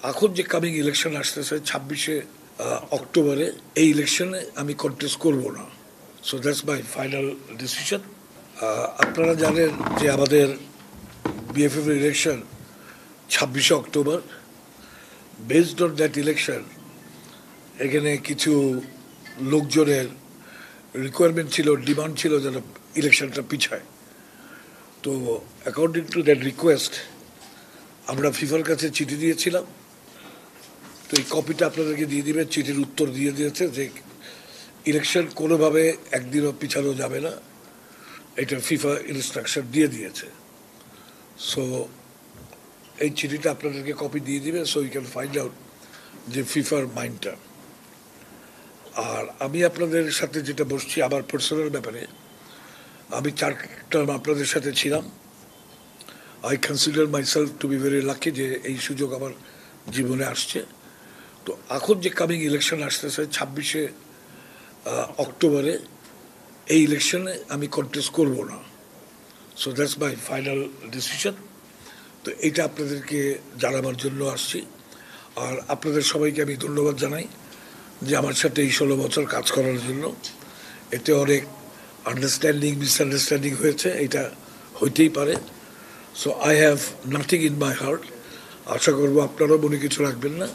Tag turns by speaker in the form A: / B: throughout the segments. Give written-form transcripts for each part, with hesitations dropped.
A: এখন যে coming election আসতেছে 26শে অক্টোবরে, এই ইলেকশনে আমি কন্টেস্ট করব না। So that's my final decision. আপনারা জানেন যে আমাদের বিএফএফ ইলেকশন 26শে অক্টোবর। বেসড অন দ্যাট ইলেকশন এখানে কিছু লোকজনের রিকোয়ারমেন্ট ছিল, ডিমান্ড ছিল যেন ইলেকশনটা পিছায়। তো অ্যাকর্ডিং টু দ্যাট রিকোয়েস্ট আমরা ফিফার কাছে চিঠি দিয়েছিলাম। তো এই কপিটা আপনাদেরকে দিয়ে দিবে। চিঠির উত্তর দিয়ে দিয়েছে যে ইলেকশন কোনোভাবে একদিনও পিছানো যাবে না, এটা ফিফা ইনস্ট্রাকশন দিয়ে দিয়েছে। সো এই চিঠিটা আপনাদেরকে কপি দিয়ে দিবে, so you can find out যে ফিফার মাইন্ডটা। আর আমি আপনাদের সাথে যেটা বসছি আমার পার্সোনাল ব্যাপারে, আমি 4 টার্ম আপনাদের সাথে ছিলাম। I consider myself two be very lucky যে এই সুযোগ আমার জীবনে আসছে। তো এখন যে কামিং ইলেকশন আসতেছে 26শে অক্টোবরে, এই ইলেকশনে আমি কন্টেস্ট করব না। So that's my final decision. তো এইটা আপনাদেরকে জানাবার জন্য আসছি। আর আপনাদের সবাইকে আমি ধন্যবাদ জানাই যে আমার সাথে এই 16 বছর কাজ করার জন্য। এতে অনেক আন্ডারস্ট্যান্ডিং মিসআন্ডারস্ট্যান্ডিং হয়েছে, এটা হইতেই পারে। So I have nothing in my heart. আশা করবো আপনারাও মনে কিছু রাখবেন না।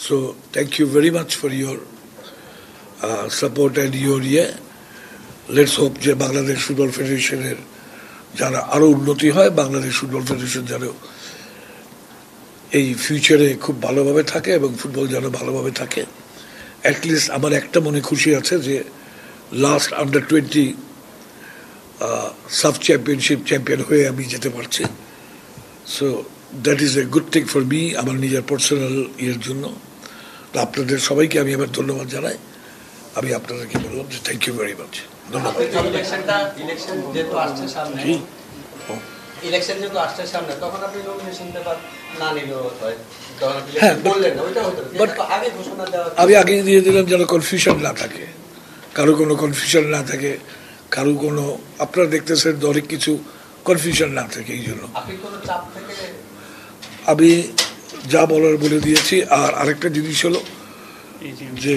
A: So thank you very much for your support and your let's hope যে বাংলাদেশ ফুটবল ফেডারেশনের যারা আরও উন্নতি হয়, বাংলাদেশ ফুটবল ফেডারেশন যেন এই ফিউচারে খুব ভালোভাবে থাকে এবং ফুটবল যেন ভালোভাবে থাকে। অ্যাটলিস্ট আমার একটা মনে খুশি আছে যে last under-20 sub championship champion হয়ে আমি যেতে পারছি। So that is a good thing for me, আমার নিজের পার্সোনাল জন্য। তো আপনাদের সবাইকে আমি আবার ধন্যবাদ জানাই। আমি আপনাদেরকে বললাম যে থ্যাংক ইউ ভেরি মাচ। ধন্যবাদ। আমি আগে দিয়ে দিলাম যেন কনফিউশন না থাকে, কারো কোনো কনফিউশন না থাকে, কারো কোনো আপনারা দেখতেছেন অনেক কিছু কনফিউশন না থাকে। এই জন্য আমি যা বলার বলে দিয়েছি। আর আরেকটা জিনিস হলো যে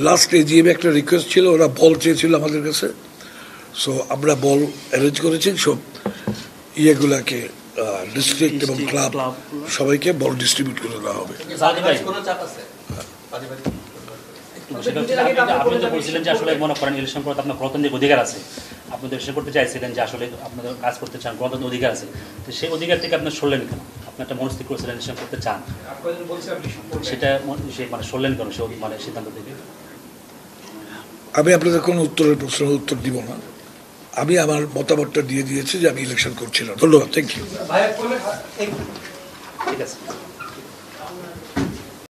A: লাস্ট এজিএম একটা রিকোয়েস্ট ছিল, ওরা বল চেয়েছিল আমাদের কাছে। সো আমরা বল অ্যারেঞ্জ করেছি, সব ইয়েগুলাকে ডিস্ট্রিক্ট এবং ক্লাব সবাইকে বল ডিস্ট্রিবিউট করে দেওয়া হবে।
B: আপনি তো বলছিলেন যে আসলে মনে করেন ইলেকশন করতে আপনার গণতান্ত্রিক অধিকার আছে, আপনি তো ইলেকশন করতে চাইছিলেন যে আসলে আপনাদের কাজ করতে চান, গণতান্ত্রিক অধিকার আছে। তো সেই অধিকার থেকে আপনি সরলেন কেন? আপনি একটা মনস্থির করেছিলেন ইলেকশন করতে চান, সেটা মানে সরলেন কেন সে মানে সিদ্ধান্ত থেকে?
A: আমি আপনাদের কোনো উত্তরের প্রশ্নের উত্তর দিব না। আমি আমার মতামতটা দিয়ে দিয়েছি যে আমি ইলেকশন করছিলাম। ধন্যবাদ। Thank you.
B: ঠিক আছে।